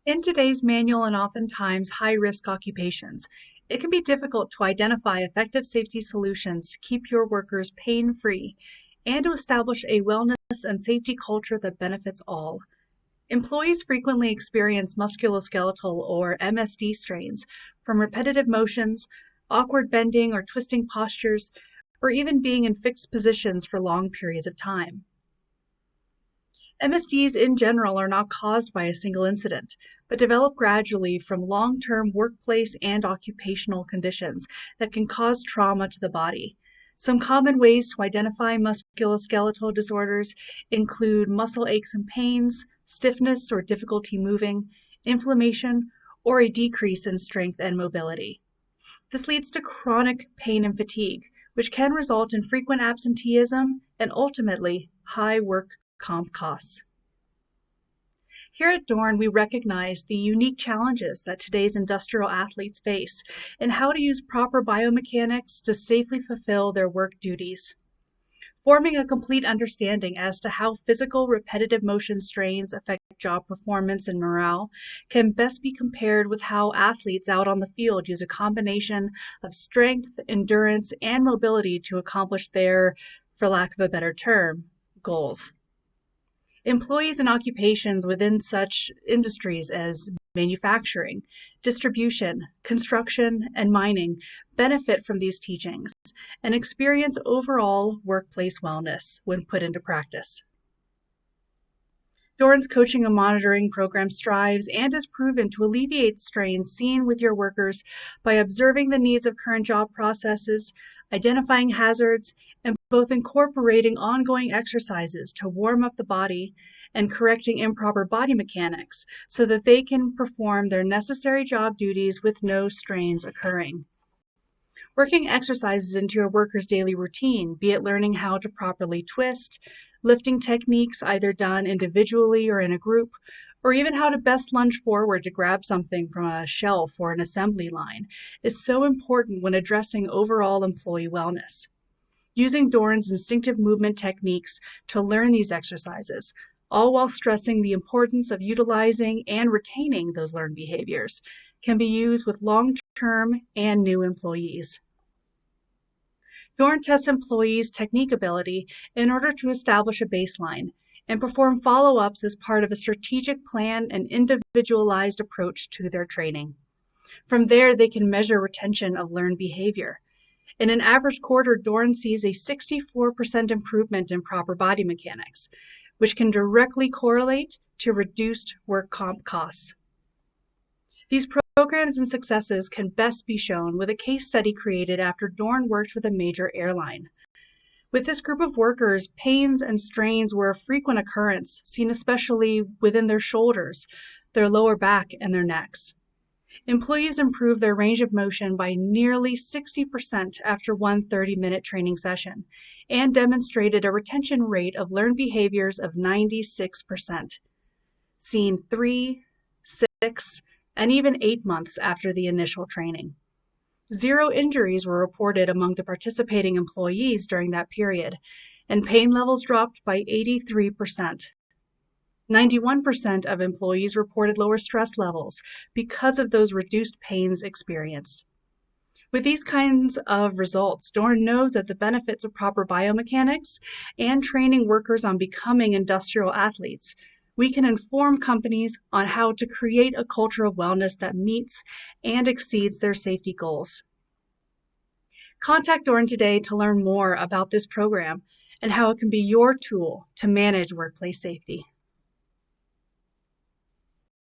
In today's manual and oftentimes high-risk occupations, it can be difficult to identify effective safety solutions to keep your workers pain-free and to establish a wellness and safety culture that benefits all. Employees frequently experience musculoskeletal or MSD strains from repetitive motions, awkward bending or twisting postures, or even being in fixed positions for long periods of time. MSDs in general are not caused by a single incident, but develop gradually from long-term workplace and occupational conditions that can cause trauma to the body. Some common ways to identify musculoskeletal disorders include muscle aches and pains, stiffness or difficulty moving, inflammation, or a decrease in strength and mobility. This leads to chronic pain and fatigue, which can result in frequent absenteeism and ultimately high work comp costs. Here at DORN, we recognize the unique challenges that today's industrial athletes face and how to use proper biomechanics to safely fulfill their work duties. Forming a complete understanding as to how physical repetitive motion strains affect job performance and morale can best be compared with how athletes out on the field use a combination of strength, endurance, and mobility to accomplish their, for lack of a better term, goals. Employees in occupations within such industries as manufacturing, distribution, construction, and mining benefit from these teachings and experience overall workplace wellness when put into practice. DORN's coaching and monitoring program strives and is proven to alleviate strains seen with your workers by observing the needs of current job processes, identifying hazards, and both incorporating ongoing exercises to warm up the body and correcting improper body mechanics so that they can perform their necessary job duties with no strains occurring. Working exercises into your workers' daily routine, be it learning how to properly twist, lifting techniques either done individually or in a group, or even how to best lunge forward to grab something from a shelf or an assembly line, is so important when addressing overall employee wellness. Using DORN's instinctive movement techniques to learn these exercises, all while stressing the importance of utilizing and retaining those learned behaviors, can be used with long-term and new employees. DORN tests employees' technique ability in order to establish a baseline and perform follow-ups as part of a strategic plan and individualized approach to their training. From there, they can measure retention of learned behavior. In an average quarter, DORN sees a 64% improvement in proper body mechanics, which can directly correlate to reduced work comp costs. These programs and successes can best be shown with a case study created after DORN worked with a major airline. With this group of workers, pains and strains were a frequent occurrence, seen especially within their shoulders, their lower back, and their necks. Employees improved their range of motion by nearly 60% after one 30-minute training session and demonstrated a retention rate of learned behaviors of 96%, seen 3, 6, and even 8 months after the initial training. 0 injuries were reported among the participating employees during that period, and pain levels dropped by 83%. 91% of employees reported lower stress levels because of those reduced pains experienced. With these kinds of results, DORN knows that the benefits of proper biomechanics and training workers on becoming industrial athletes, we can inform companies on how to create a culture of wellness that meets and exceeds their safety goals. Contact DORN today to learn more about this program and how it can be your tool to manage workplace safety.